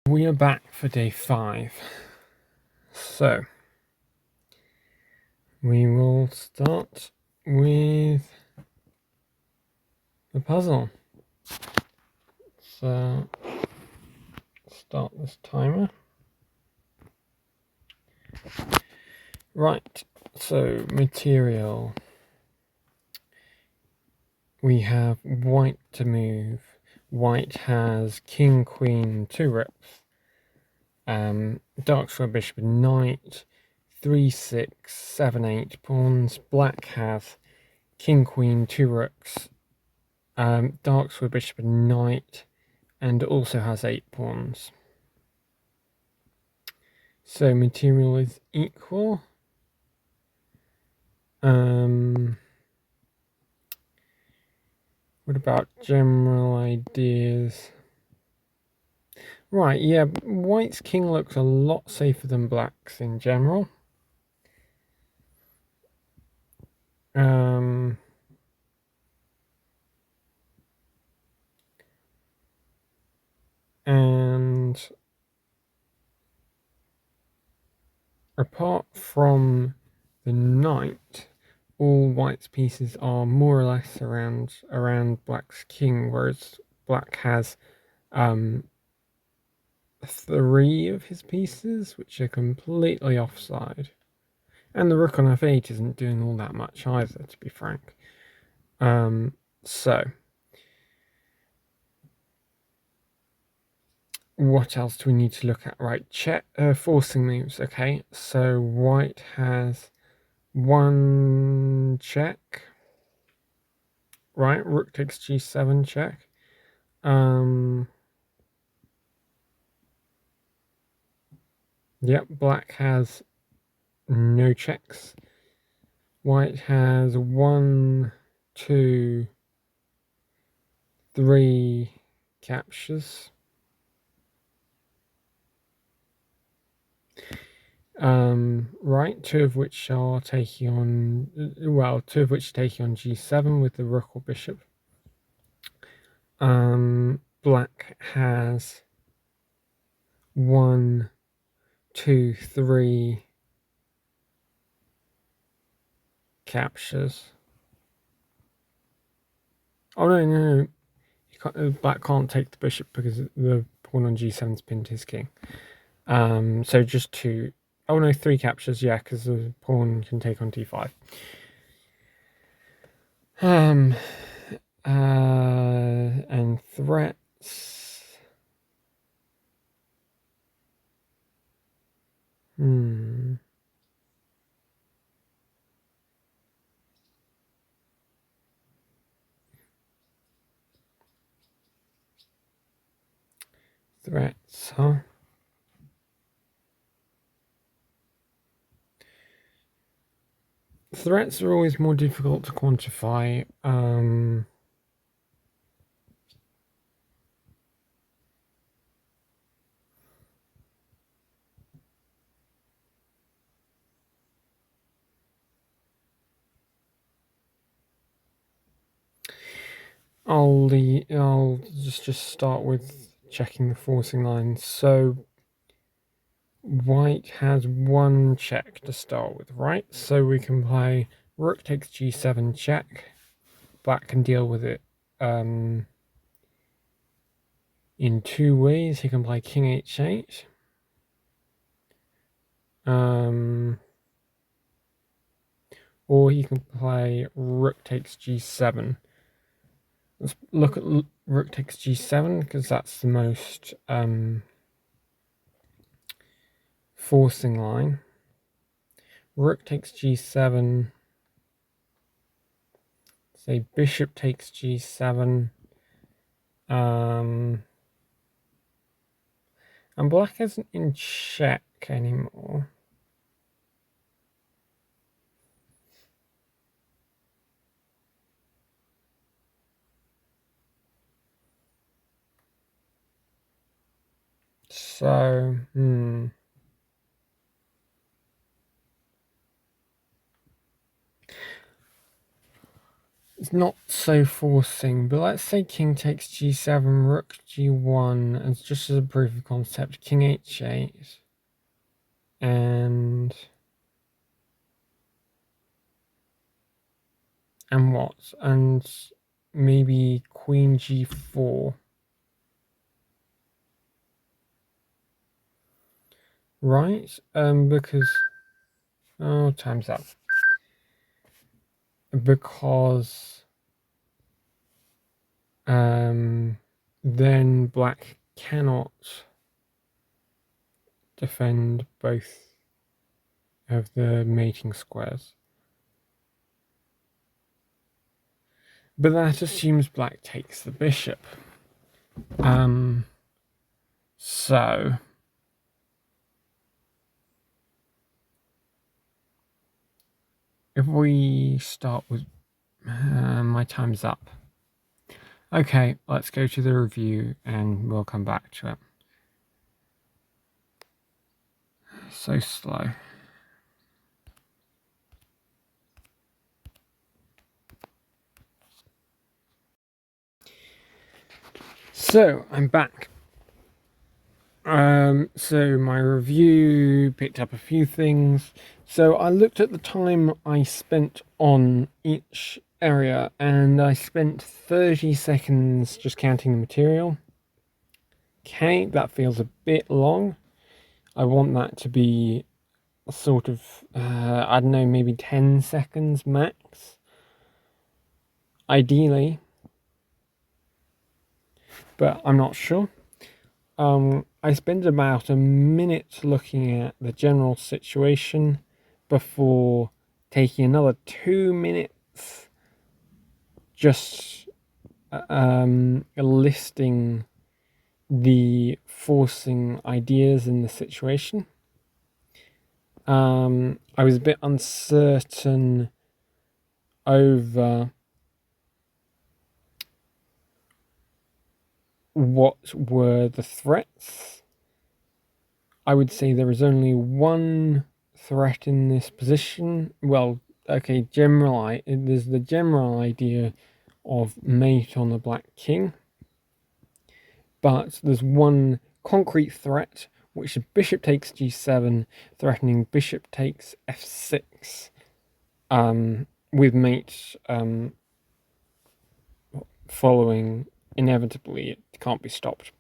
We are back for day 5. So, we will start with the puzzle. So, start this timer. Right, so material. We have white to move. White has king, queen, 2 rips. Dark square, bishop, and knight. 3, 6, 7, 8 pawns. Black has king, queen, 2 rooks. Dark square, bishop, and knight, and also has 8 pawns. So material is equal. What about general ideas? Right, yeah, white's king looks a lot safer than black's in general. And apart from the knight, all white's pieces are more or less around black's king, whereas black has 3 of his pieces, which are completely offside. And the rook on f8 isn't doing all that much either, to be frank. So, what else do we need to look at? Right, forcing moves. Okay, so white has 1 check. Right, rook takes g7 check. Yep, black has no checks. White has 1, 2, 3 captures. Right, 2 of which are taking on, well, 2 of which are taking on g7 with the rook or bishop. Black has 1, 2, 3 captures. Oh no, black can't take the bishop because the pawn on g7's pinned his king. So just 2. Oh no, 3 captures, yeah, because the pawn can take on d5. And threats. Threats, huh? Threats are always more difficult to quantify. I'll just start with checking the forcing lines. So white has 1 check to start with, right? So we can play rook takes g7 check. Black can deal with it in 2 ways. He can play king h8. Or he can play rook takes g7. Let's look at rook takes g7 because that's the most forcing line. Rook takes g7. Say bishop takes g7. And black isn't in check anymore. So, it's not so forcing, but let's say king takes g7, rook g1, and just as a proof of concept, king h8, and what? And maybe queen g4. Right? Because... Oh, time's up. Because... then black cannot defend both of the mating squares. But that assumes black takes the bishop. So... if we start with... my time's up. Okay, let's go to the review and we'll come back to it. So slow. So, I'm back. So my review picked up a few things. So I looked at the time I spent on each area and I spent 30 seconds just counting the material. Okay, that feels a bit long. I want that to be a sort of, I don't know, maybe 10 seconds max. Ideally. But I'm not sure. I spent about a minute looking at the general situation before taking another 2 minutes just listing the forcing ideas in the situation. I was a bit uncertain over what were the threats. I would say there is only one threat in this position. Well, okay, there's the general idea of mate on the black king. But there's one concrete threat, which is bishop takes g7, threatening bishop takes f6, with mate following inevitably. It can't be stopped.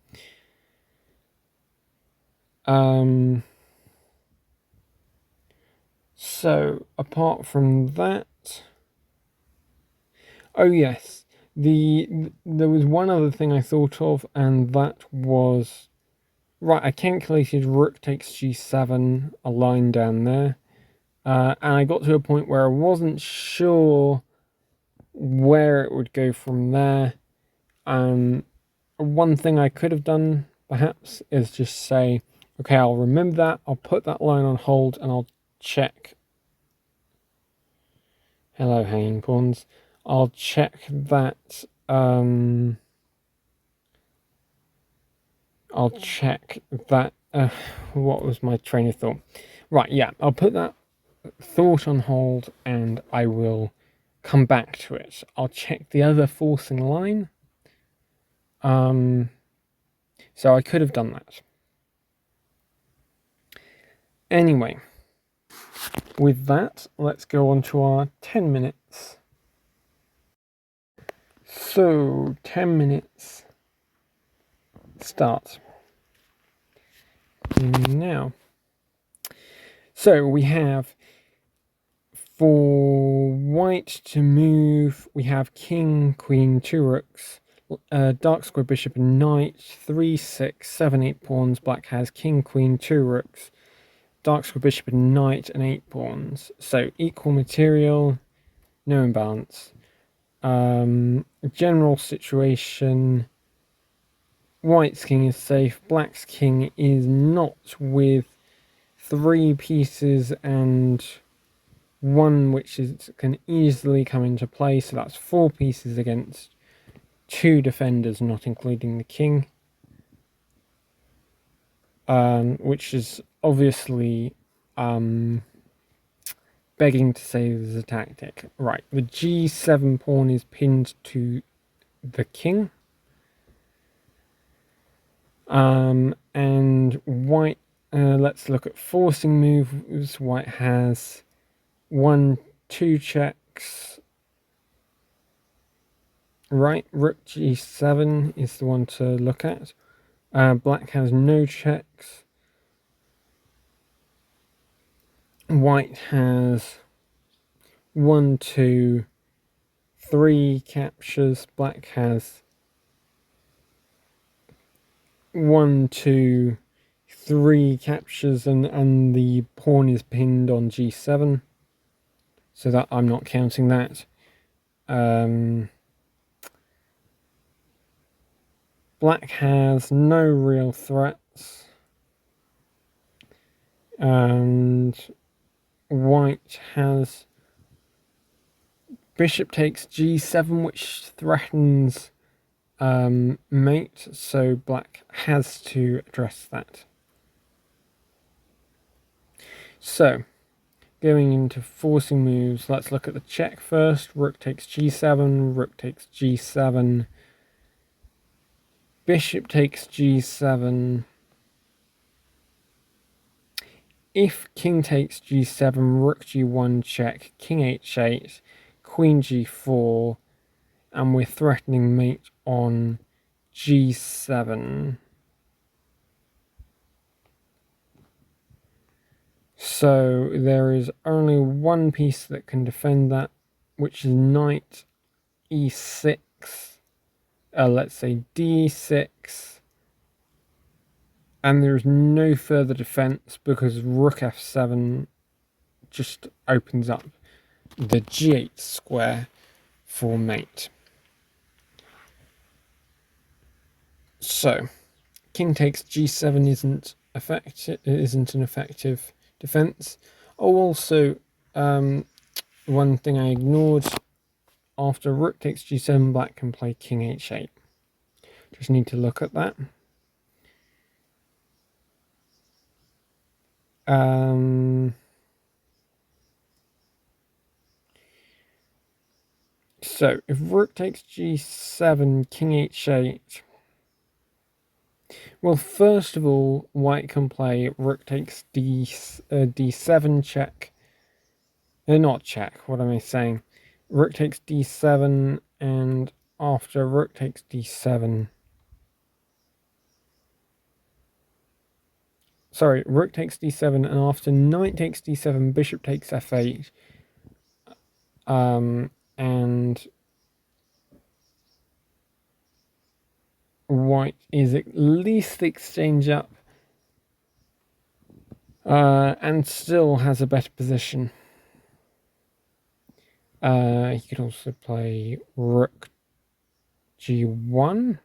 So apart from that, oh yes, there was one other thing I thought of, and that was right. I calculated rook takes g7, a line down there, and I got to a point where I wasn't sure where it would go from there. One thing I could have done perhaps is just say, okay, I'll remember that, I'll put that line on hold, and I'll check. Hello, hanging pawns. I'll check that. I'll check that. What was my train of thought? Right, yeah, I'll put that thought on hold and I will come back to it. I'll check the other forcing line. So I could have done that. Anyway, with that, let's go on to our 10 minutes. So, 10 minutes start now. So we have, for white to move, we have king, queen, 2 rooks, dark square, bishop and knight, 3, 6, 7, 8 pawns. Black has king, queen, 2 rooks, dark square, bishop and knight, and 8 pawns. So equal material, no imbalance. General situation, white's king is safe, black's king is not, with 3 pieces and 1 which can easily come into play, so that's 4 pieces against 2 defenders, not including the king, which is obviously begging to say there's a tactic. Right, the g7 pawn is pinned to the king. And white, let's look at forcing moves. White has 1, 2 checks. Right, rook g7 is the one to look at. Black has no checks. White has 1, 2, 3 captures. Black has 1, 2, 3 captures, and the pawn is pinned on g7. So that I'm not counting that. Black has no real threats. And white has bishop takes g7, which threatens mate, so black has to address that. So, going into forcing moves, let's look at the check first. Rook takes g7, rook takes g7, bishop takes g7. If king takes g7, rook g1 check, king h8, queen g4, and we're threatening mate on g7. So there is only one piece that can defend that, which is knight e6. Let's say d6. And there's no further defense because rook f7 just opens up the g8 square for mate. So king takes g7 isn't an effective defense. Oh, also, one thing I ignored, after rook takes g7, black can play king h8. Just need to look at that. So if rook takes g7, king h8. Well, first of all, white can play rook takes d7 check. Not check, what am I saying? Rook takes d7, and after rook takes d7... Sorry, rook takes d7, and after knight takes d7, bishop takes f8. And white is at least exchange up, and still has a better position. He could also play rook g1.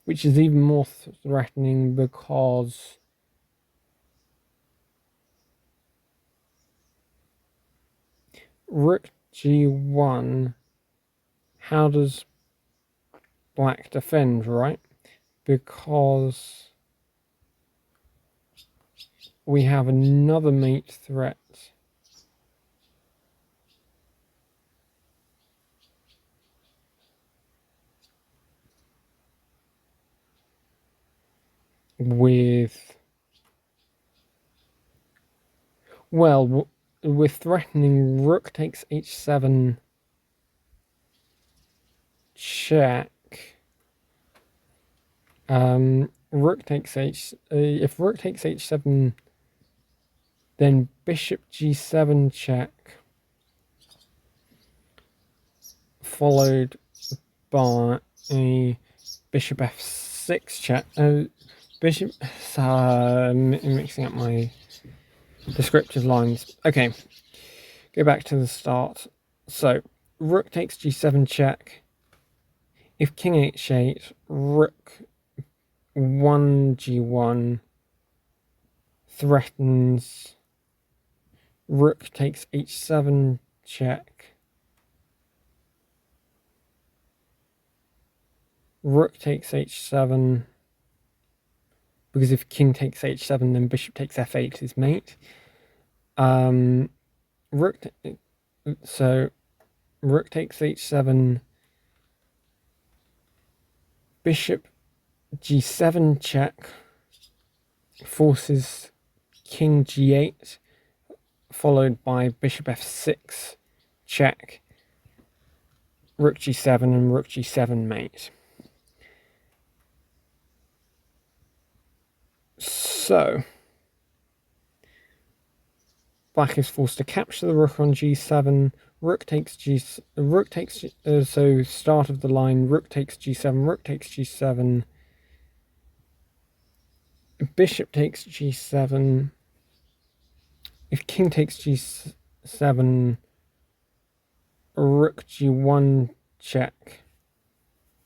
Which is even more threatening because rook g1, how does black defend, right? Because we have another mate threat. With, well, we're threatening rook takes h7 check. Rook takes if rook takes h7, then bishop g7 check, followed by a bishop f6 check. Bishop, mixing up my descriptive lines. Okay, go back to the start. So, rook takes g7 check. If king h8, rook 1 g1 threatens rook takes h7 check. Rook takes h7. because if king takes h7, then bishop takes f8 is mate. So rook takes h7, bishop g7 check, forces king g8, followed by bishop f6 check, rook g7 and rook g7 mate. So black is forced to capture the rook on g7. So start of the line, rook takes g7, rook takes g7, bishop takes g7. If king takes g7, rook g1 check,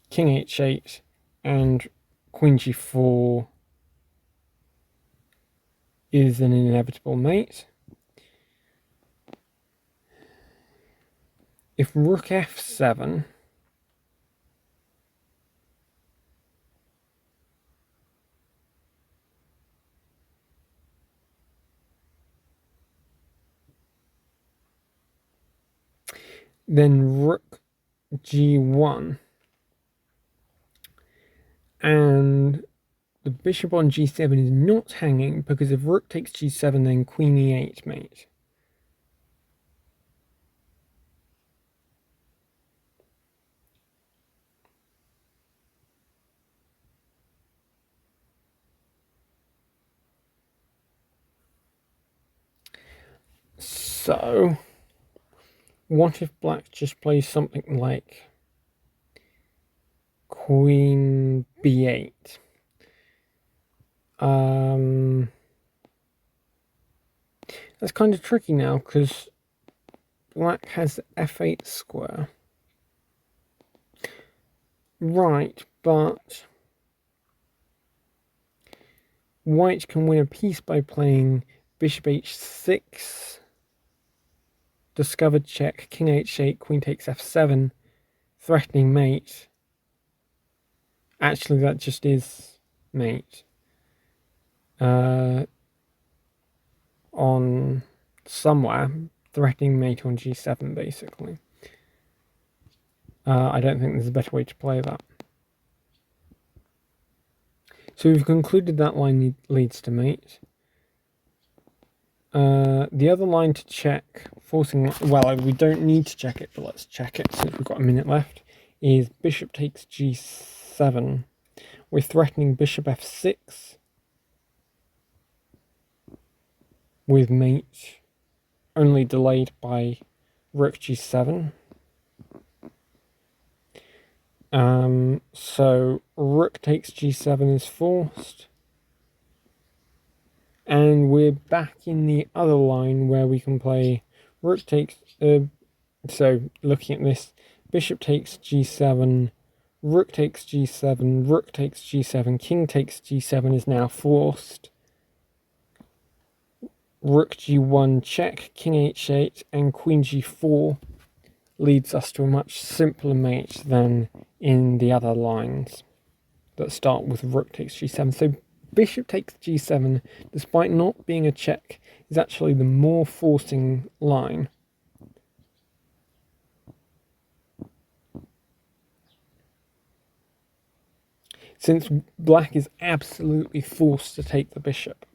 king h8, and queen g4 is an inevitable mate. If rook f7, then rook g1, and the bishop on g7 is not hanging, because if rook takes g7, then queen e8 mate. So what if black just plays something like queen b8? That's kind of tricky now, because black has f8 square. Right, but white can win a piece by playing bishop h6, discovered check, king h8, queen takes f7, threatening mate. Actually, that just is mate. On somewhere, threatening mate on g7, basically. I don't think there's a better way to play that. So we've concluded that line leads to mate. The other line to check, forcing, well, we don't need to check it, but let's check it since we've got a minute left, is bishop takes g7. We're threatening bishop f6 with mate, only delayed by rook g7. So rook takes g7 is forced. And we're back in the other line where we can play rook takes, so looking at this, bishop takes g7, rook takes g7, rook takes g7, king takes g7 is now forced. Rook g1 check, king h8, and queen g4 leads us to a much simpler mate than in the other lines that start with rook takes g7. So bishop takes g7, despite not being a check, is actually the more forcing line. Since black is absolutely forced to take the bishop.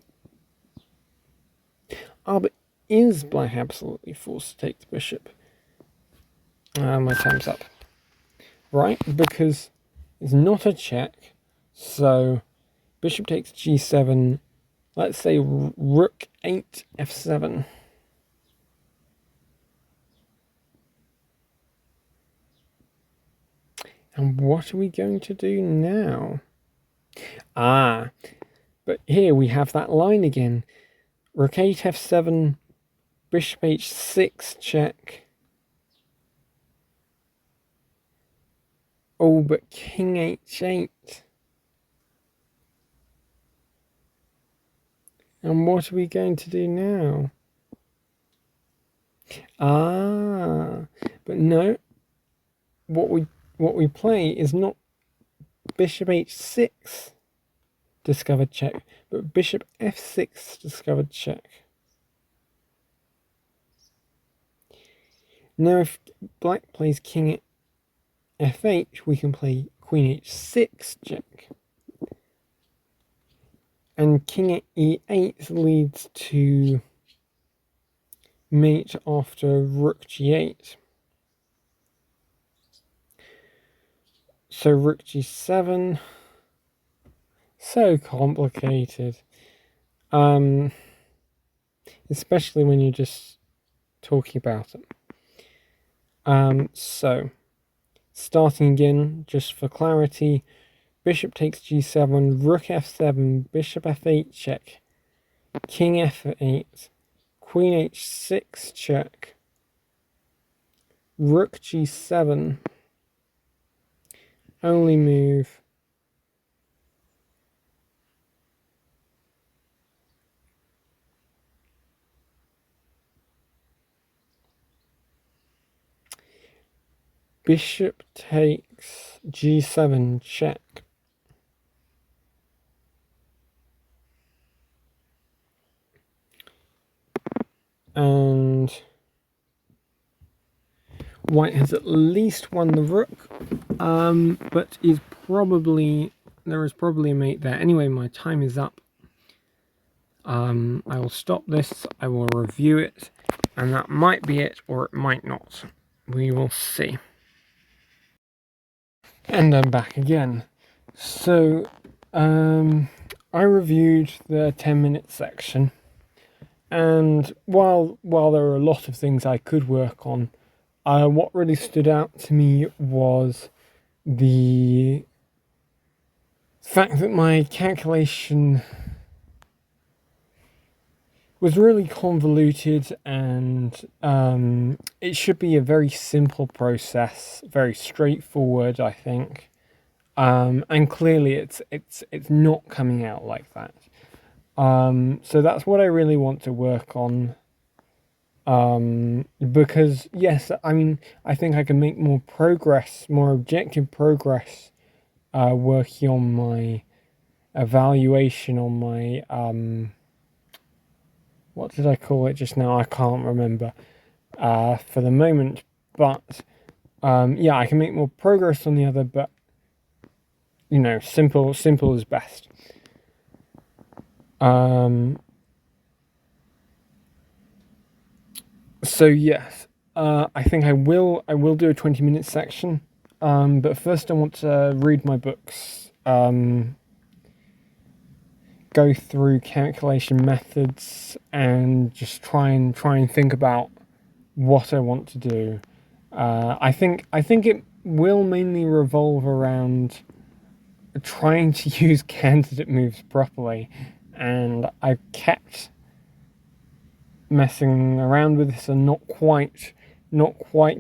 But is black absolutely forced to take the bishop? My time's up. Right, because it's not a check, so bishop takes g7, let's say rook 8 f7. And what are we going to do now? But here we have that line again. Rook 8 f7, bishop h6 check. Oh, but king h8. And what are we going to do now? But no. What we play is not bishop h6. discovered check, but bishop f6 discovered check. Now if black plays king at f8, we can play queen h6 check. And king at e8 leads to mate after rook g8. So rook g7, so complicated. Especially when you're just talking about it. So, starting again, just for clarity, bishop takes g7, rook f7, bishop f8 check, king f8, queen h6 check, rook g7, only move, bishop takes g7 check, and white has at least won the rook, but there is probably a mate there. Anyway, my time is up. I will stop this, I will review it, and that might be it, or it might not. We will see. And I'm back again. So, I reviewed the 10-minute section, and while there are a lot of things I could work on, what really stood out to me was the fact that my calculation was really convoluted, and it should be a very simple process, very straightforward, I think. And clearly it's not coming out like that. So that's what I really want to work on. Because yes, I mean, I think I can make more progress, more objective progress, working on my evaluation, on my what did I call it just now? I can't remember for the moment, but yeah, I can make more progress on the other, but you know, simple is best. So yes, I think I will do a 20-minute section, but first I want to read my books, go through calculation methods, and just try and think about what I want to do. I think it will mainly revolve around trying to use candidate moves properly, and I've kept messing around with this and not quite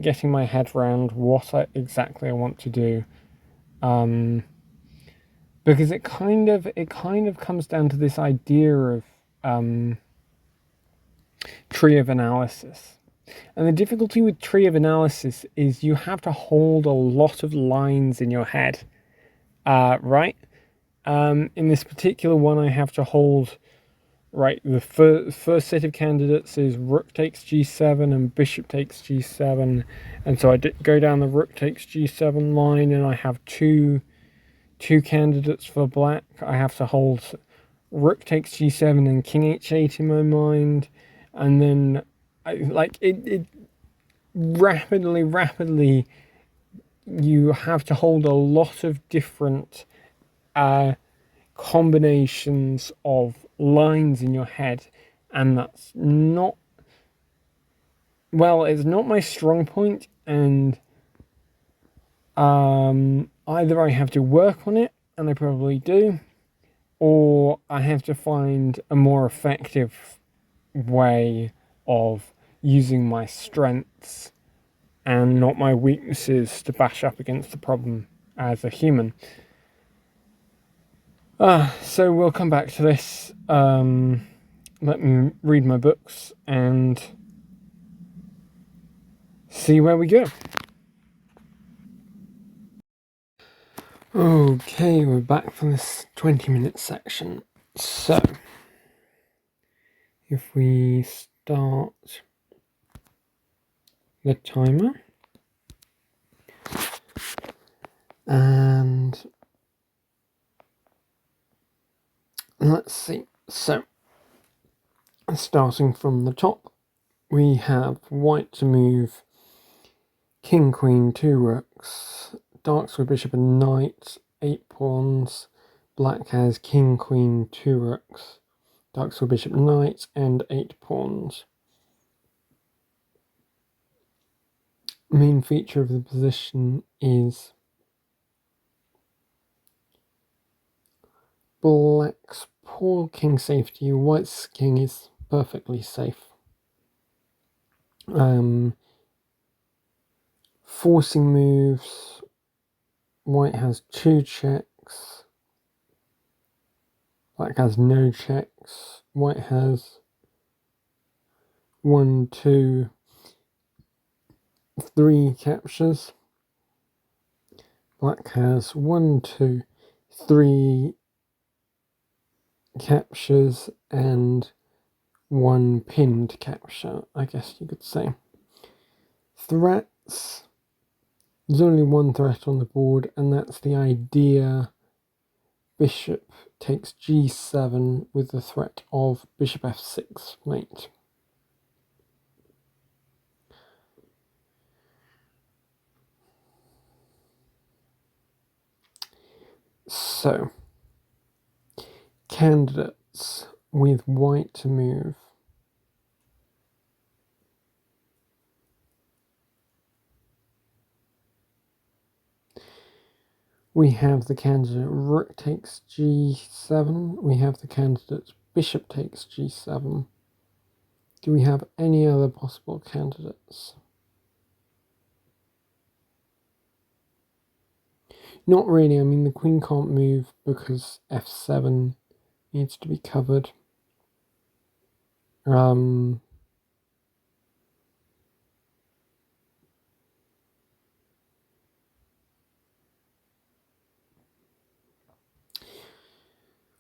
getting my head around what exactly I want to do, because it kind of comes down to this idea of tree of analysis. And the difficulty with tree of analysis is you have to hold a lot of lines in your head, right? In this particular one, I have to hold, right, the first set of candidates is rook takes g7 and bishop takes g7. And so I go down the rook takes g7 line, and I have two candidates for black. I have to hold rook takes g7 and king h8 in my mind. And then it rapidly you have to hold a lot of different combinations of lines in your head, and that's not, well, it's not my strong point, and either I have to work on it, and I probably do, or I have to find a more effective way of using my strengths and not my weaknesses to bash up against the problem as a human. So we'll come back to this. Let me read my books and see where we go. Okay, we're back for this 20-minute section. So, if we start the timer, and let's see. So, starting from the top, we have white to move king, queen, 2 rooks, darks with bishop and knight, 8 pawns, black has king, queen, 2 rooks, darks with bishop, knight, and 8 pawns. Main feature of the position is black's poor king safety, white's king is perfectly safe. Forcing moves, white has 2 checks, black has no checks, white has 1, 2, 3 captures, black has 1, 2, 3 captures and 1 pinned capture, I guess you could say. Threats, there's only 1 threat on the board, and that's the idea bishop takes g7 with the threat of bishop f6 mate. So, candidates with white to move. We have the candidate rook takes g7. We have the candidate bishop takes g7. Do we have any other possible candidates? Not really. I mean, the queen can't move because f7 needs to be covered.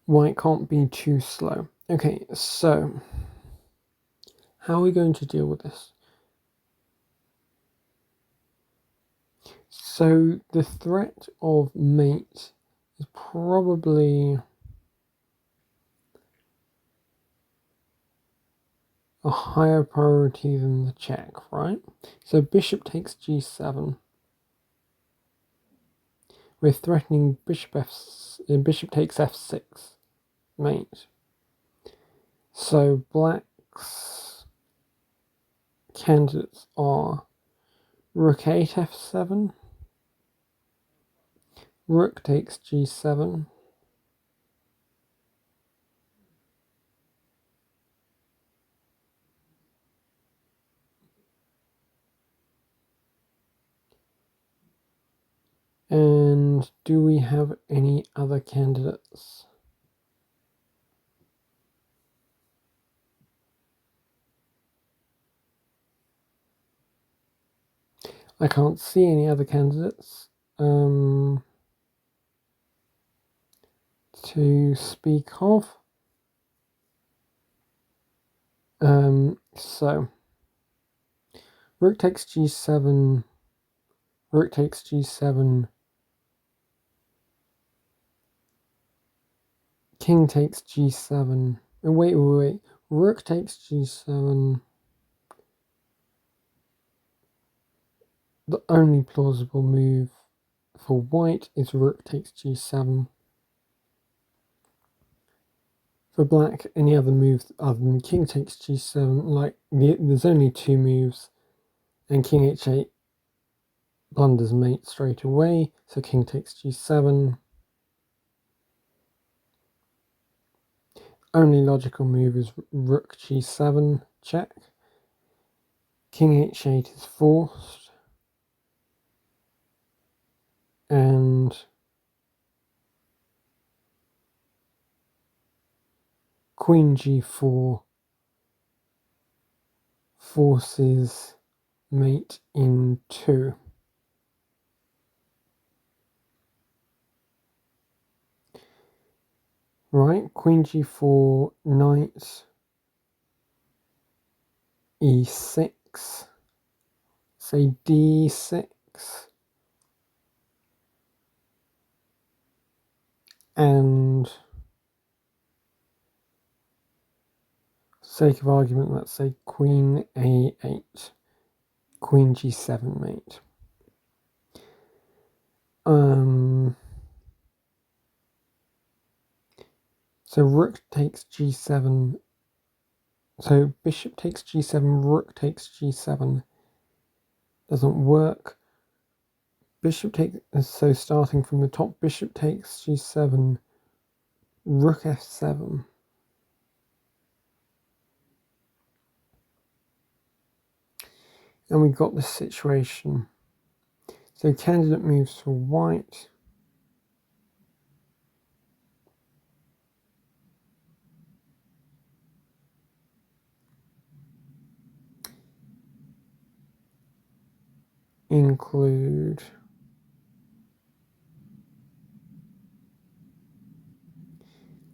White can't be too slow. Okay, so how are we going to deal with this? So the threat of mate is probably a higher priority than the check, right? So bishop takes g7. We're threatening bishop takes f6 mate. So black's candidates are rook 8 f7, rook takes g7, and do we have any other candidates? I can't see any other candidates to speak of. So rook takes g7, rook takes g7, king takes g7. Oh, wait. Rook takes g7. The only plausible move for white is rook takes g7. For black, any other move other than king takes g7, like there's only 2 moves, and king h8 blunders mate straight away, so king takes g7. Only logical move is rook g7, check. King h8 is forced, and queen g4 forces mate in 2. Right, queen g4, knight e6, say d6, and sake of argument, let's say queen a8, queen g7 mate. So rook takes g7. So bishop takes g7, rook takes g7. Doesn't work. Bishop takes, so starting from the top, bishop takes g7, rook f7. And we've got this situation. So candidate moves for white. Include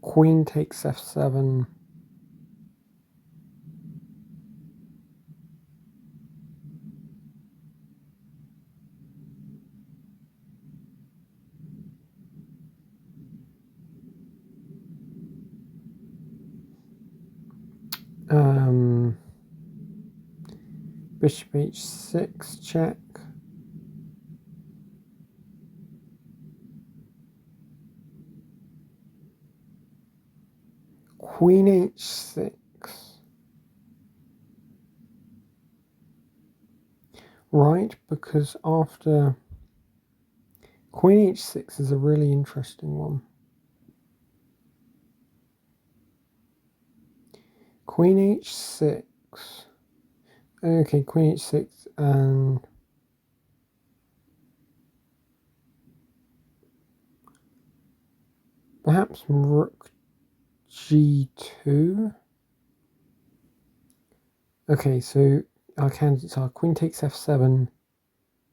queen takes f7. Bishop h6 check. Queen h6. Right, because after queen h6 is a really interesting one. Queen h6. Okay, queen h6 and perhaps rook g2. Okay, so our candidates are queen takes f7,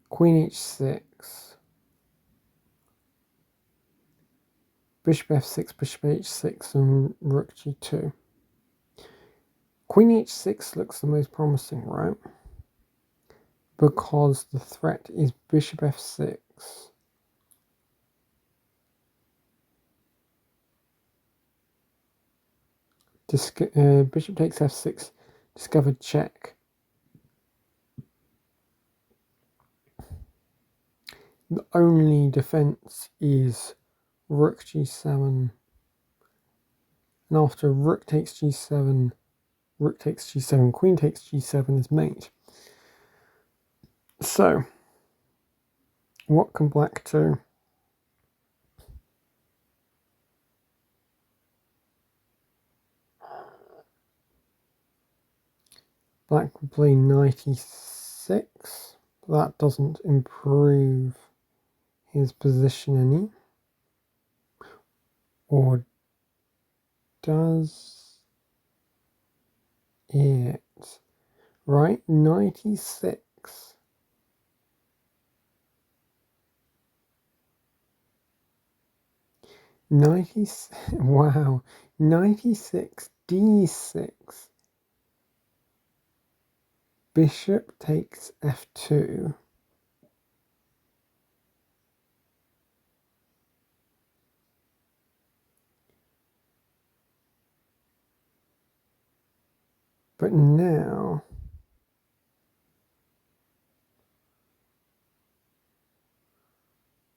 queen h6, bishop f6, bishop h6, and rook g2. Queen h6 looks the most promising, right? Because the threat is bishop f6. Bishop takes f6, discovered check. The only defense is rook g7. And after rook takes g7, rook takes g7, queen takes g7 is mate. So, what can black do? Black will play knight e6. That doesn't improve his position any. Or does it? Right, knight e6. Wow, knight e6, d6. Bishop takes f2. But now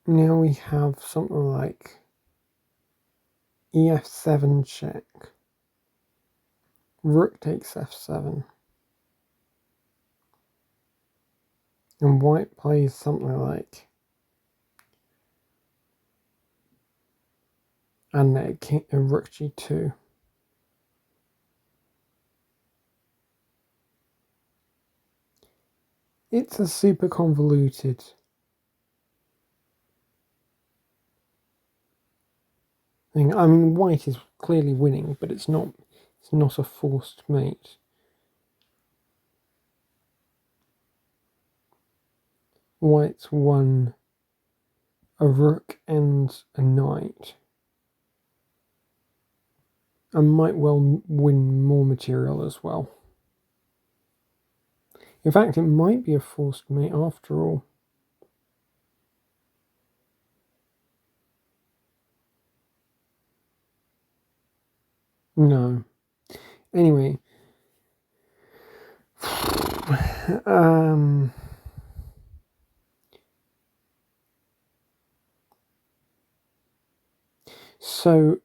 we have something like ef7 check. Rook takes f7. And white plays something like, and rook g2. It's a super convoluted thing. I mean, white is clearly winning, but it's not a forced mate. White's won a rook and a knight. and might well win more material as well. In fact, it might be a forced mate after all. No. Anyway. So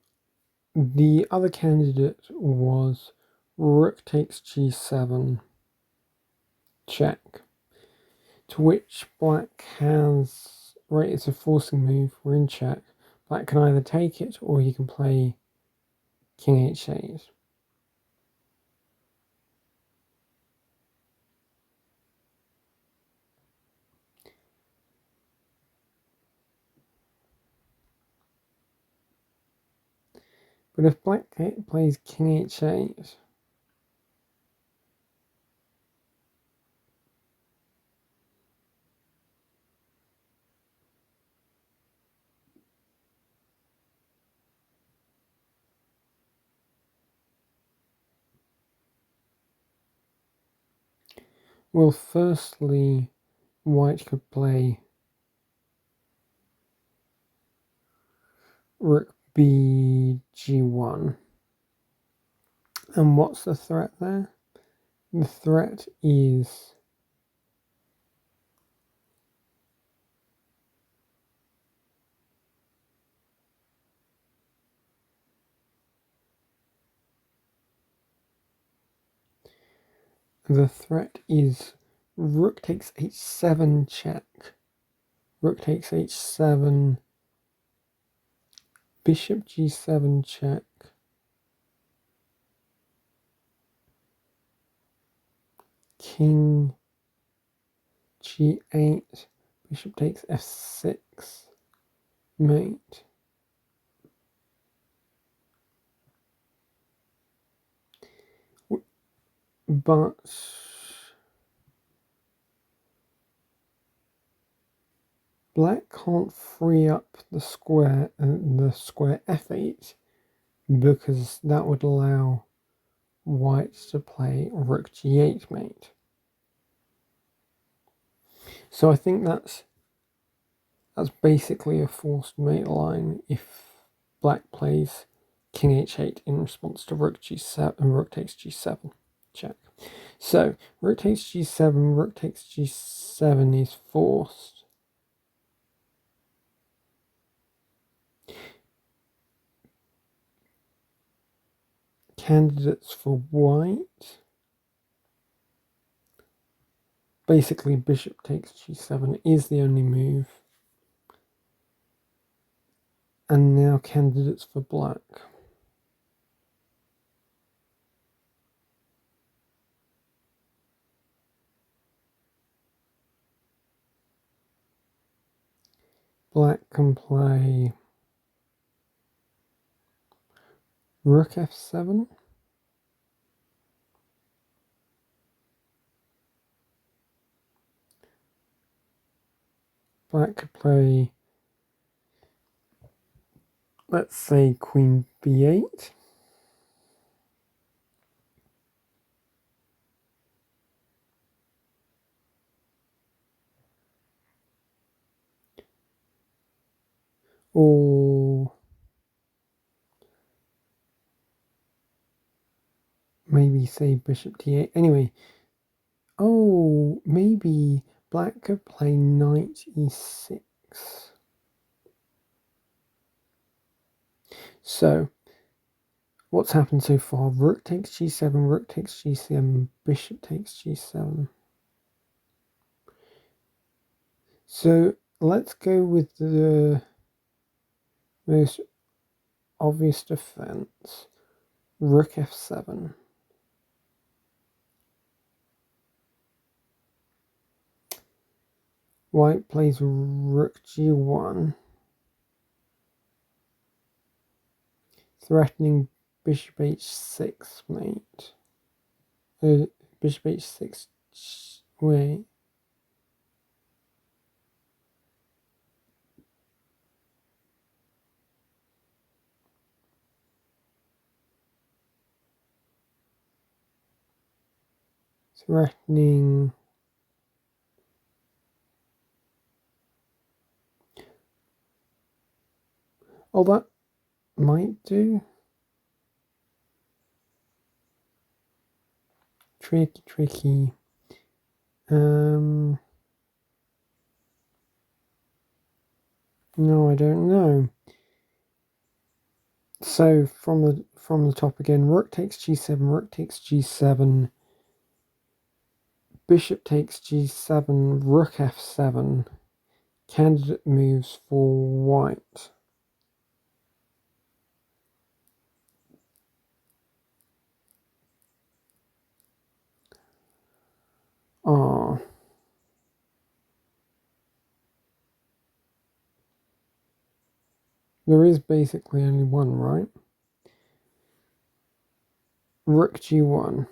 the other candidate was rook takes g7, check. To which black has, right, it's a forcing move, we're in check. Black can either take it or he can play king h8. But if black plays king h8, well, firstly, white could play rook bg1. And what's the threat there? The threat is rook takes h7 check. Rook takes h7, bishop g7 check. King g8, bishop takes f6, mate. But black can't free up the square f8 because that would allow white to play rook g8 mate. So I think that's basically a forced mate line if black plays king h8 in response to rook g7 and rook takes g7 check. So rook takes g7, rook takes g7 is forced. Candidates for white. Basically, bishop takes g7 is the only move. And now candidates for black. Black can play rook f7. Black could play, let's say, queen b8. Or maybe say bishop d8. Anyway, maybe black could play knight e6. So, what's happened so far? Rook takes g7, rook takes g7, bishop takes g7. So, let's go with the most obvious defense. Rook f7. White plays rook g1, threatening bishop h6 mate. Bishop h6 wait. threatening. Oh, that might do. Tricky. No, I don't know. So from the top again, rook takes g7, rook takes g7, bishop takes g7, rook f7. Candidate moves for white. Ah. There is basically only one, right? Rook g1.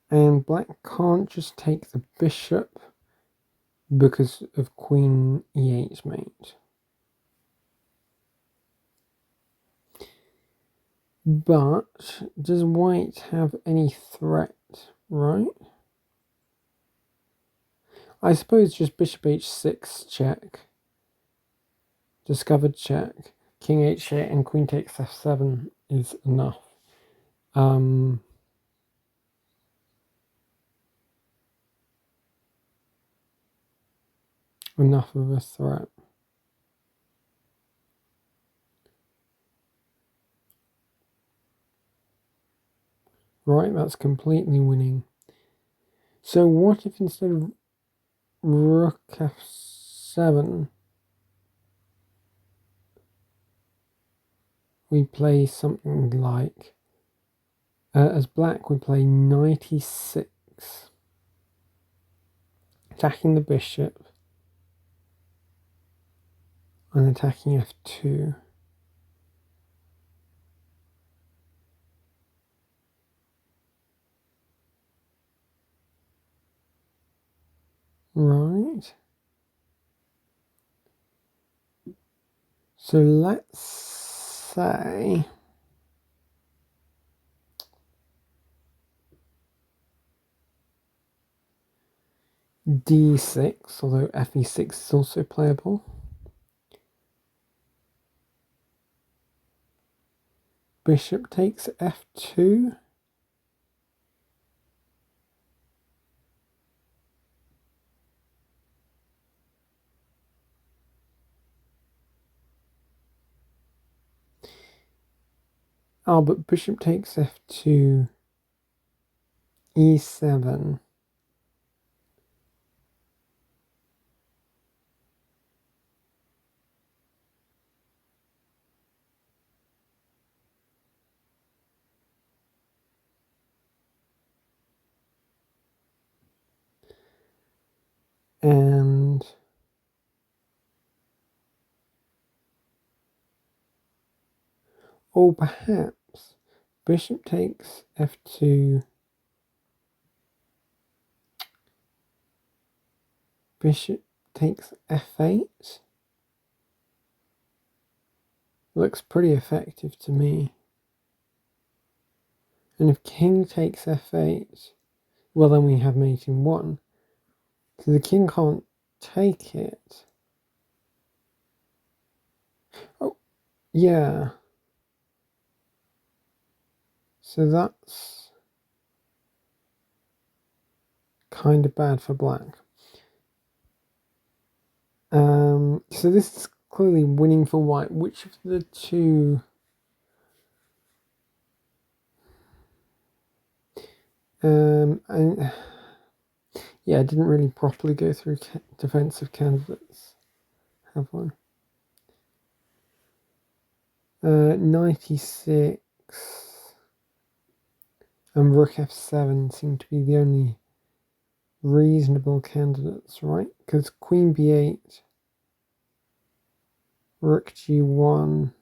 And black can't just take the bishop because of queen e8 mate. But does white have any threat, right? I suppose just bishop h6 check. Discovered check. King h8 and queen takes f7 is enough. Enough of a threat. Right, that's completely winning. So what if instead of rook f7 we play something like, as black we play knight e6, attacking the bishop and attacking f2. Right. So let's say d6, although fe6 is also playable. Bishop takes f2. Oh, but bishop takes f2, e7. And or perhaps bishop takes f2, bishop takes f8. Looks pretty effective to me. And if king takes f8, well then we have mate in 1. So the king can't take it. Oh, yeah. So that's kind of bad for black. So this is clearly winning for white. Which of the two? And yeah, I didn't really properly go through defensive candidates, have I? Knight e6 and rook f7 seem to be the only reasonable candidates, right? Because queen b8, rook g1,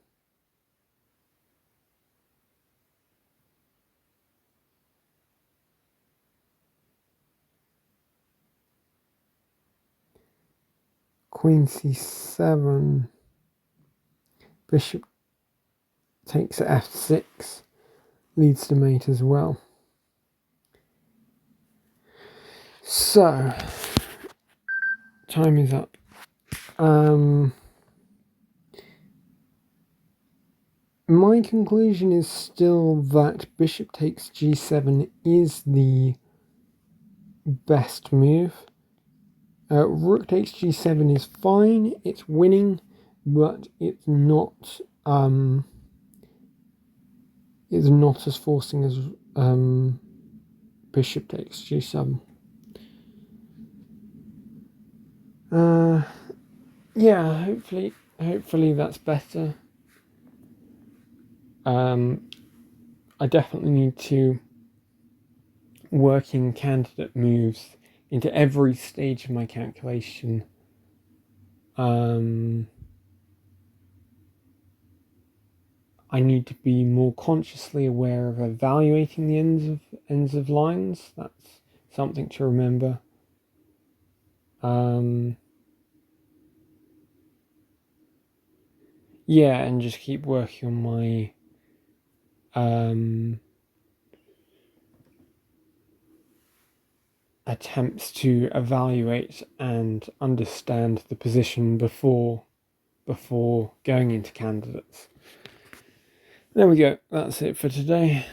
queen c7, bishop takes f6. leads to mate as well. So, time is up. My conclusion is still that bishop takes g7 is the best move. Rook takes g7 is fine, it's winning, but it's not as forcing as bishop takes g7. Yeah, hopefully that's better. I definitely need to work in candidate moves into every stage of my calculation. I need to be more consciously aware of evaluating the ends of lines. That's something to remember. Yeah, and just keep working on my attempts to evaluate and understand the position before going into candidates. There we go. That's it for today.